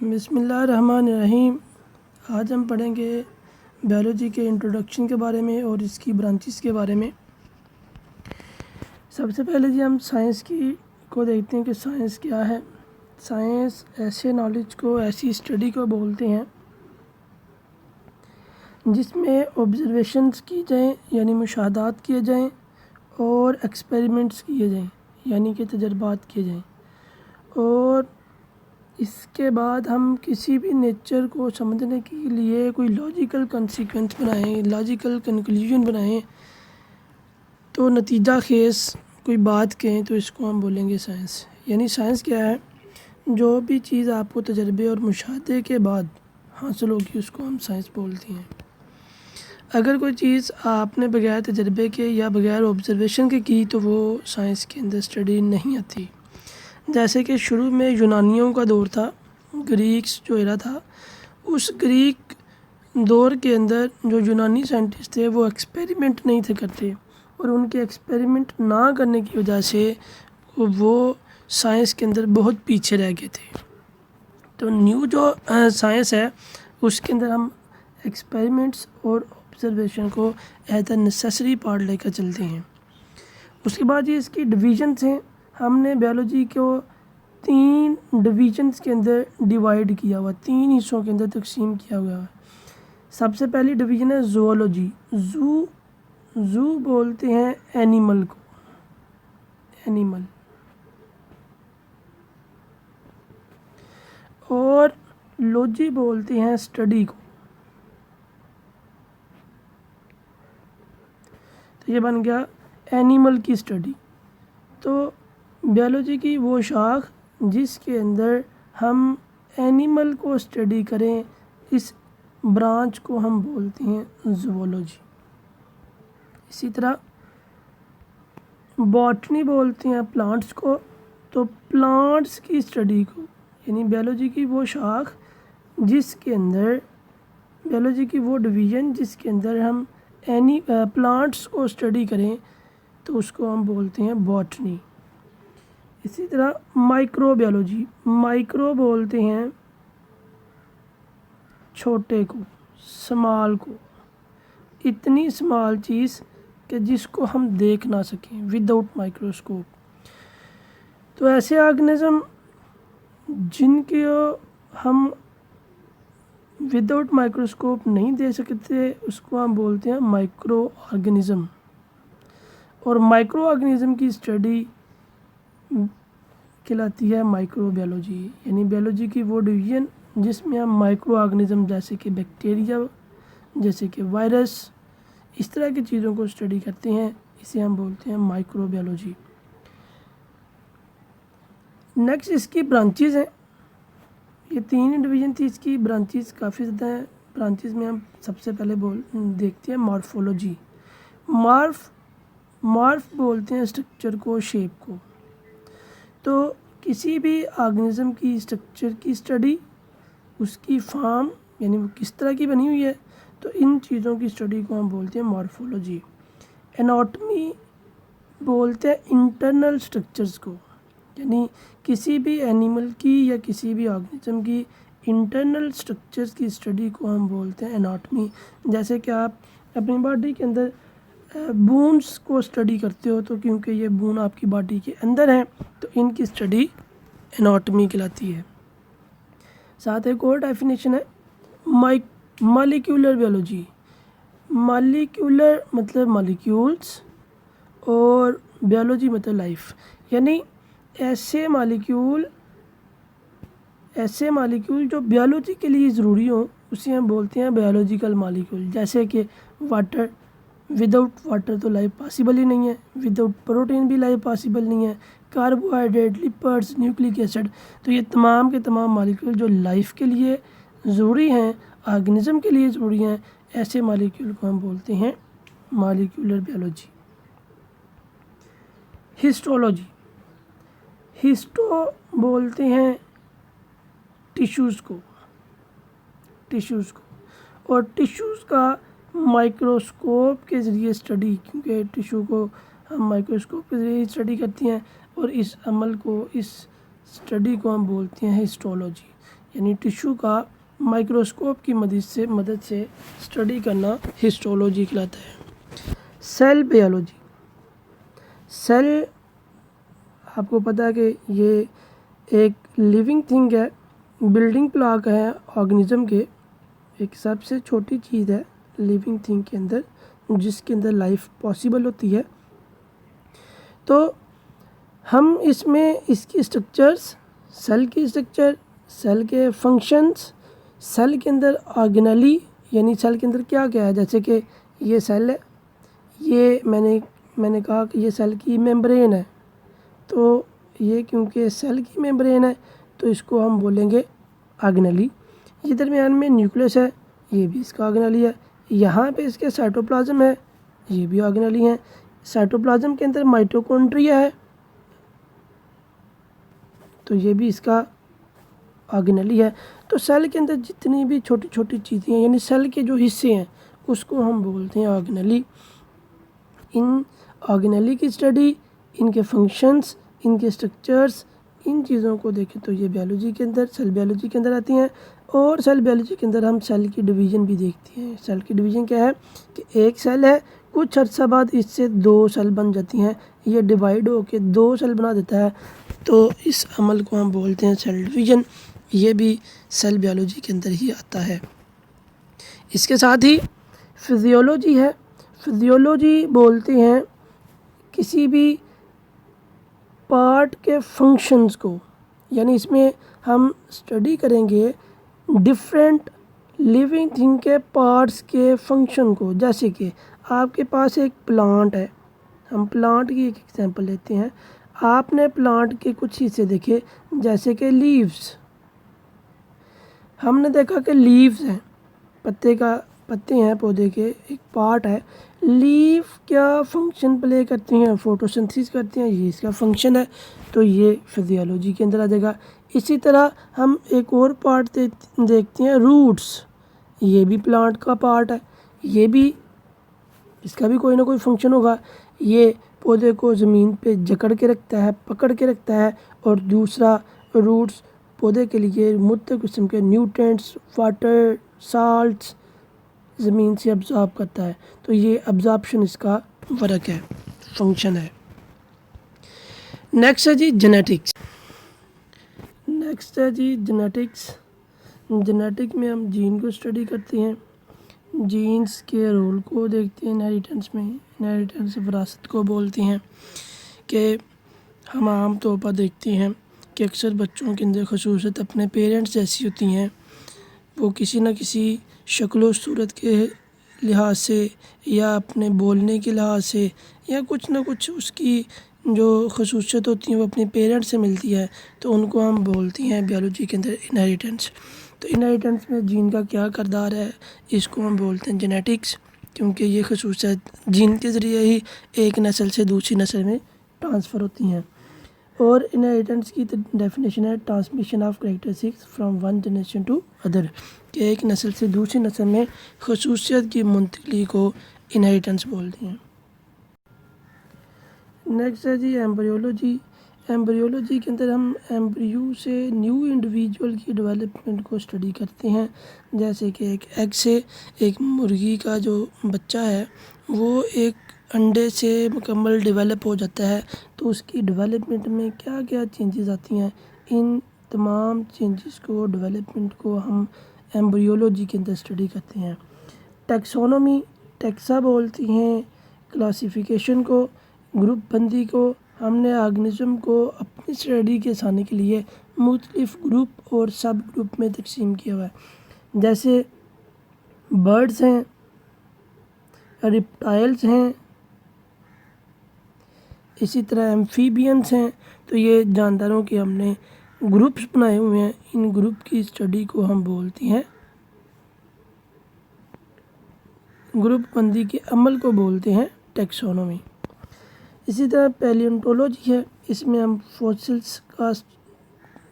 बिस्मिल्लाहिर्रहमानिर्रहीम। आज हम पढ़ेंगे बायोलॉजी के इंट्रोडक्शन के बारे में और इसकी ब्रांचेस के बारे में। सबसे पहले जी हम साइंस को देखते हैं कि साइंस क्या है। साइंस ऐसे नॉलेज को, ऐसी स्टडी को बोलते हैं जिसमें ऑब्जर्वेशंस की जाएं यानी मुशाहदात किए जाएं और एक्सपेरिमेंट्स किए जाएं यानी कि तजर्बात किए जाएं, और इसके बाद हम किसी भी नेचर को समझने के लिए कोई लॉजिकल कंसीक्वेंस बनाएं, लॉजिकल कंक्लूजन बनाएं, तो नतीजा खेस कोई बात कहें तो इसको हम बोलेंगे साइंस। यानी साइंस क्या है? जो भी चीज़ आपको तजर्बे और मुशाहदे के बाद हासिल होगी उसको हम साइंस बोलते हैं। अगर कोई चीज़ आपने बगैर तजर्बे के या बगैर ऑब्जर्वेशन के की तो वो साइंस के अंदर स्टडी नहीं आती। जैसे कि शुरू में यूनानियों का दौर था, ग्रीक्स जो एरा था, उस ग्रीक दौर के अंदर जो यूनानी साइंटिस्ट थे वो एक्सपेरिमेंट नहीं थे करते, और उनके एक्सपेरिमेंट ना करने की वजह से वो साइंस के अंदर बहुत पीछे रह गए थे। तो न्यू जो साइंस है उसके अंदर हम एक्सपेरिमेंट्स और ऑब्जर्वेशन को एज अ नेसेसरी पार्ट लेकर चलते हैं। उसके बाद ये इसकी डिवीजन्स हैं। हमने बायोलॉजी को 3 डिवीजन्स के अंदर डिवाइड किया हुआ, 3 हिस्सों के अंदर तकसीम किया हुआ है। सबसे पहली डिवीज़न है ज़ूलॉजी। ज़ू बोलते हैं एनिमल को, एनिमल, और लॉजी बोलते हैं स्टडी को। तो ये बन गया एनिमल की स्टडी। तो बायोलॉजी की वो शाख जिसके अंदर हम एनिमल को स्टडी करें, इस ब्रांच को हम बोलते हैं ज़ूलॉजी। इसी तरह बॉटनी बोलते हैं प्लांट्स को। तो प्लांट्स की स्टडी को, यानी बायोलॉजी की वो शाख जिसके अंदर, बायोलॉजी की वो डिवीज़न जिसके अंदर हम प्लांट्स को स्टडी करें तो उसको हम बोलते हैं बॉटनी। इसी तरह माइक्रोबायोलॉजी, माइक्रो बोलते हैं छोटे को, स्मॉल को, इतनी स्मॉल चीज़ कि जिसको हम देख ना सकें विदाउट माइक्रोस्कोप। तो ऐसे ऑर्गेनिज्म जिनके हम विदाउट माइक्रोस्कोप नहीं दे सकते उसको हम बोलते हैं माइक्रो ऑर्गेनिज्म। और माइक्रो ऑर्गेनिज्म की स्टडी कहलाती है माइक्रोबायोलॉजी, यानी बायोलॉजी की वो डिवीज़न जिसमें हम माइक्रो ऑर्गेनिज्म जैसे कि बैक्टीरिया, जैसे कि वायरस, इस तरह की चीज़ों को स्टडी करते हैं, इसे हम बोलते हैं माइक्रोबायोलॉजी। नेक्स्ट इसकी ब्रांचेस हैं। ये 3 डिवीज़न थी, इसकी ब्रांचेस काफ़ी ज़्यादा हैं। ब्रांचेस में हम सबसे पहले देखते हैं मॉर्फोलॉजी। मॉर्फ बोलते हैं स्ट्रक्चर को, शेप को। तो किसी भी ऑर्गेनिज्म की स्ट्रक्चर की स्टडी, उसकी फॉर्म यानी वो किस तरह की बनी हुई है, तो इन चीज़ों की स्टडी को हम बोलते हैं मॉर्फोलॉजी। एनाटॉमी बोलते हैं इंटरनल स्ट्रक्चर्स को, यानी किसी भी एनिमल की या किसी भी ऑर्गेनिज्म की इंटरनल स्ट्रक्चर्स की स्टडी को हम बोलते हैं एनाटॉमी। जैसे कि आप अपनी बॉडी के अंदर बोन्स को स्टडी करते हो, तो क्योंकि ये बोन आपकी बॉडी के अंदर हैं तो इनकी स्टडी एनाटॉमी कहलाती है। साथ एक और डेफिनेशन है मॉलिक्यूलर बायोलॉजी। मॉलिक्यूलर मतलब मॉलिक्यूल्स और बायोलॉजी मतलब लाइफ, यानी ऐसे मॉलिक्यूल जो बायोलॉजी के लिए ज़रूरी हो उसे हम बोलते हैं बायोलॉजिकल मॉलिक्यूल। जैसे कि वाटर, विदाउट वाटर तो लाइफ पॉसिबल ही नहीं है, विदाउट प्रोटीन भी लाइफ पॉसिबल नहीं है, कार्बोहाइड्रेट, लिपिड्स, न्यूक्लिक एसिड, तो ये तमाम के तमाम मॉलिक्यूल जो लाइफ के लिए ज़रूरी हैं, ऑर्गेनिज्म के लिए ज़रूरी हैं, ऐसे मॉलिक्यूल को हम बोलते हैं मॉलिक्यूलर बायोलॉजी। हिस्टोलॉजी, हिस्टो बोलते हैं टिश्यूज़ को, और टिश्यूज़ का माइक्रोस्कोप के ज़रिए स्टडी, क्योंकि टिश्यू को हम माइक्रोस्कोप के ज़रिए स्टडी करती हैं, और इस अमल को, इस स्टडी को हम बोलते हैं हिस्टोलॉजी। यानी टिश्यू का माइक्रोस्कोप की मदद से स्टडी करना हिस्टोलॉजी कहलाता है। सेल बायोलॉजी, सेल आपको पता है कि ये एक लिविंग थिंग है, बिल्डिंग ब्लॉक है ऑर्गेनिज्म के, एक सबसे छोटी चीज़ है लिविंग थिंग के अंदर जिसके अंदर लाइफ पॉसिबल होती है। तो हम इसमें इसकी स्ट्रक्चर्स, सेल की स्ट्रक्चर, सेल के फंक्शंस, सेल के अंदर ऑर्गेनेली यानी सेल के अंदर क्या क्या है, जैसे कि ये सेल है, ये मैंने कहा कि ये सेल की मेम्ब्रेन है, तो ये क्योंकि सेल की मेम्ब्रेन है तो इसको हम बोलेंगे ऑर्गेनेली। ये दरमियान में न्यूक्लियस है, ये भी इसका ऑर्गेनेली है। यहाँ पे इसके साइटोप्लाज्म है, ये भी ऑर्गेनेली है। साइटोप्लाज्म के अंदर माइटोकॉन्ड्रिया है, तो ये भी इसका ऑर्गेनेली है। तो सेल के अंदर जितनी भी छोटी छोटी चीज़ें हैं यानी सेल के जो हिस्से हैं उसको हम बोलते हैं ऑर्गेनेली। इन ऑर्गेनेली की स्टडी, इनके फंक्शंस, इनके स्ट्रक्चर्स, इन चीज़ों को देखें तो ये बायोलॉजी के अंदर, सेल बायोलॉजी के अंदर आती हैं। और सेल बायोलॉजी के अंदर हम सेल की डिवीज़न भी देखते हैं। सेल की डिवीज़न क्या है कि एक सेल है, कुछ अर्सा बाद इससे 2 सेल बन जाती हैं, ये डिवाइड होकर 2 सेल बना देता है, तो इस अमल को हम बोलते हैं सेल डिवीज़न। ये भी सेल बायोलॉजी के अंदर ही आता है। इसके साथ ही फिजियोलॉजी है। फिजियोलॉजी बोलते हैं किसी भी पार्ट के फंक्शंस को, यानी इसमें हम स्टडी करेंगे डिफरेंट लिविंग थिंग के पार्ट्स के फंक्शन को। जैसे कि आपके पास एक प्लांट है, हम प्लांट की एक एग्जांपल लेते हैं। आपने प्लांट के कुछ हिस्से देखे, जैसे कि लीव्स, हमने देखा कि लीव्स हैं, पत्ते हैं पौधे के, एक पार्ट है। लीफ क्या फंक्शन प्ले करती हैं, फोटोसिंथेसिस करती हैं, ये इसका फंक्शन है, तो ये फिजियोलॉजी के अंदर आ जाएगा। इसी तरह हम एक और पार्ट देखते हैं, रूट्स, ये भी प्लांट का पार्ट है, ये भी, इसका भी कोई ना कोई फंक्शन होगा। ये पौधे को ज़मीन पे जकड़ के रखता है, पकड़ के रखता है। और दूसरा रूट्स पौधे के लिए मुख्तलिफ किस्म के न्यूट्रिएंट्स, वाटर, साल्ट्स ज़मीन से अब्ज़ॉर्ब करता है, तो ये अब्ज़ॉर्प्शन इसका वर्क है, फंक्शन है। नेक्स्ट है जी जेनेटिक्स। जेनेटिक में हम जीन को स्टडी करते हैं, जीन्स के रोल को देखते हैं इनहेरिटेंस में। इनहेरिटेंस विरासत को बोलते हैं कि हम आम तौर पर देखते हैं कि अक्सर बच्चों के अंदर खसूसियत अपने पेरेंट्स जैसी होती हैं, वो किसी न किसी शक्ल व सूरत के लिहाज से या अपने बोलने के लिहाज से या कुछ ना कुछ उसकी जो खसूसियत होती हैं वो अपने पेरेंट्स से मिलती है, तो उनको हम बोलते हैं बायोलॉजी के अंदर इनहेरिटेंस। तो इनहेरिटेंस में जीन का क्या किरदार है, इसको हम बोलते हैं जेनेटिक्स, क्योंकि ये खसूसियत जीन के ज़रिए ही एक नस्ल से दूसरी नस्ल में ट्रांसफ़र होती हैं। और इनहेरिटेंस की डेफिनेशन है transmission of characteristics from one generation to other, कि एक नस्ल से दूसरी नस्ल में खसूसियत की मुंतकली को इनहेरिटेंस बोलते हैं। नेक्स्ट है जी एम्ब्रियोलॉजी। एम्ब्रियोलॉजी के अंदर हम एम्ब्रियो से न्यू इंडिविजुअल की डेवलपमेंट को स्टडी करते हैं। जैसे कि एक एग से एक मुर्गी का जो बच्चा है वो एक अंडे से मुकम्मल डेवलप हो जाता है, तो उसकी डेवलपमेंट में क्या क्या चेंजेस आती हैं, इन तमाम चेंजेस को, डेवलपमेंट को हम एम्ब्रियोलॉजी के अंदर स्टडी करते हैं। टैक्सोनॉमी, टैक्सा बोलती हैं क्लासिफिकेशन को, ग्रुप बंदी को। हमने ऑर्गेनिज्म को अपनी स्टडी के आसानी के लिए मुख्तलिफ ग्रुप और सब ग्रुप में तकसीम किया हुआ है। जैसे बर्ड्स हैं, रिप्टाइल्स हैं, इसी तरह एम्फीबियंस हैं। तो ये जानदारों के हमने ग्रुप्स बनाए हुए हैं, इन ग्रुप की स्टडी को हम बोलते हैं, ग्रुप बंदी के अमल को बोलते हैं टैक्सोनॉमी। इसी तरह पैलियोंटोलॉजी है, इसमें हम फॉसिल्स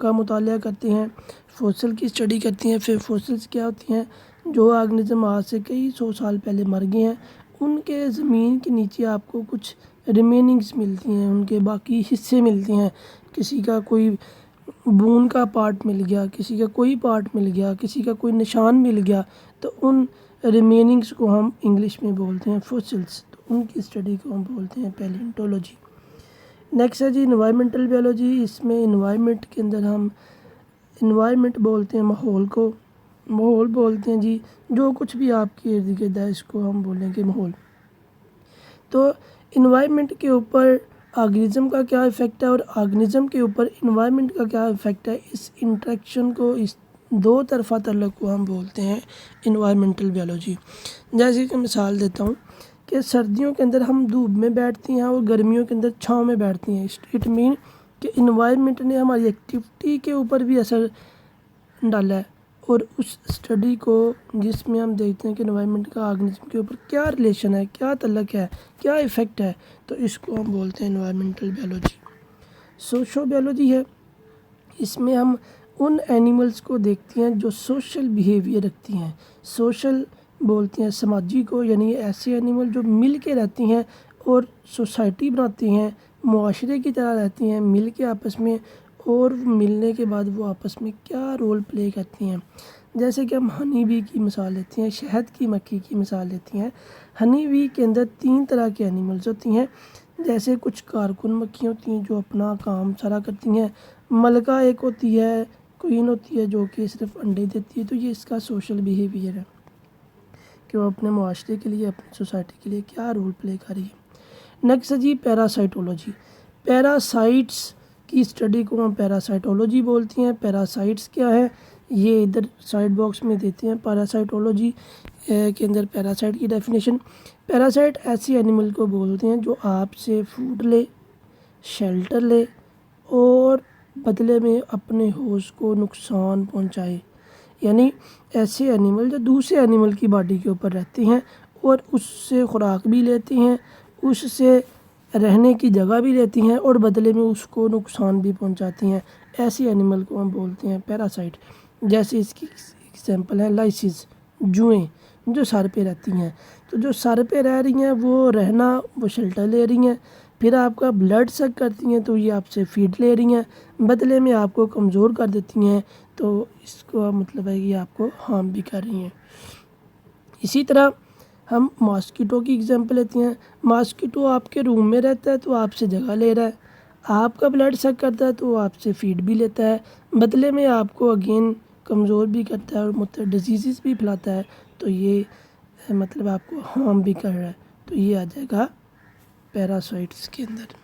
का मुतालिया करते हैं, फॉसिल की स्टडी करते हैं। फिर फॉसिल्स क्या होती हैं, जो ऑर्गेनिज्म आज से कई 100 साल पहले मर गए हैं, उनके ज़मीन के नीचे आपको कुछ रिमेनिंग्स मिलती हैं, उनके बाकी हिस्से मिलते हैं। किसी का कोई बून का पार्ट मिल गया, किसी का कोई पार्ट मिल गया, किसी का कोई निशान मिल गया, तो उन रिमेनिंग्स को हम इंग्लिश में बोलते हैं फॉसिल्स। तो उनकी स्टडी को हम बोलते हैं पैलियोंटोलॉजी। नेक्स्ट है जी इन्वायरमेंटल बायोलॉजी। इसमें इन्वायरमेंट के अंदर हम इन्वायरमेंट बोलते हैं माहौल को, माहौल बोलते हैं जी जो कुछ भी आपके इर्द गिर्द है, इसको हम बोलेंगे माहौल। तो इन्वायरमेंट के ऊपर ऑर्गेनिज्म का क्या इफ़ेक्ट है और ऑर्गेनिज्म के ऊपर इन्वायरमेंट का क्या इफ़ेक्ट है, इस इंटरेक्शन को, इस दो तरफा तल्लुक़ को हम बोलते हैं इन्वायरमेंटल बायोलॉजी। जैसे कि मिसाल देता हूँ कि सर्दियों के अंदर हम धूप में बैठती हैं और गर्मियों के अंदर छाँव में बैठती हैं। इट मीन कि इन्वायरमेंट ने हमारी एक्टिविटी के ऊपर भी असर डाला है, और उस स्टडी को जिसमें हम देखते हैं कि इन्वायरमेंट का ऑर्गेनिज्म के ऊपर क्या रिलेशन है, क्या तल्लुक़ है, क्या इफ़ेक्ट है, तो इसको हम बोलते हैं इन्वायरमेंटल बायोलॉजी। सोशो बायोलॉजी है, इसमें हम उन एनिमल्स को देखते हैं जो सोशल बिहेवियर रखती हैं। सोशल बोलते हैं समाजी को, यानी ऐसे एनिमल जो मिल के रहती हैं और सोसाइटी बनाती हैं, मुआशरे की तरह रहती हैं मिल के आपस में, और मिलने के बाद वो आपस में क्या रोल प्ले करती हैं। जैसे कि हम हनी बी की मिसाल लेते हैं, शहद की मक्खी की मिसाल लेती हैं। हनी बी के अंदर 3 तरह के एनिमल्स होती हैं। जैसे कुछ कारकुन मक्खी होती हैं जो अपना काम सारा करती हैं, मलका एक होती है, क्वीन होती है जो कि सिर्फ अंडे देती है। तो ये इसका सोशल बिहेवियर है कि वो अपने मुआशरे के लिए, अपनी सोसाइटी के लिए क्या रोल प्ले कर रही है। नेक्स्ट है जी पैरासाइटोलॉजी। पैरासाइट्स की स्टडी को हम पैरासाइटोलॉजी बोलते हैं। पैरासाइट्स क्या है, ये इधर साइड बॉक्स में देते हैं। पैरासाइटोलॉजी के अंदर पैरासाइट की डेफिनेशन, पैरासाइट ऐसे एनिमल को बोलते हैं जो आपसे फूड ले, शेल्टर ले और बदले में अपने होस्ट को नुकसान पहुंचाए। यानी ऐसे एनिमल जो दूसरे एनिमल की बॉडी के ऊपर रहते हैं और उससे खुराक भी लेते हैं, उससे रहने की जगह भी लेती हैं और बदले में उसको नुकसान भी पहुंचाती हैं। ऐसे एनिमल को हम बोलते हैं पैरासाइट। जैसे इसकी एग्जांपल है लाइसिस, जुएँ जो सर पे रहती हैं। तो जो सर पे रह रही हैं वो रहना, वो शेल्टर ले रही हैं, फिर आपका ब्लड सक करती हैं तो ये आपसे फीड ले रही हैं, बदले में आपको कमज़ोर कर देती हैं। तो इसका मतलब है कि आपको हार्म भी कर रही हैं। इसी तरह हम मॉस्किटो की एग्जांपल लेते हैं। मॉस्किटो आपके रूम में रहता है तो आपसे जगह ले रहा है, आपका ब्लड सक करता है तो आपसे फीड भी लेता है, बदले में आपको अगेन कमज़ोर भी करता है और मतलब डिजीज़ भी फैलाता है। तो ये मतलब आपको हार्म भी कर रहा है। तो ये आ जाएगा पैरासाइट्स के अंदर।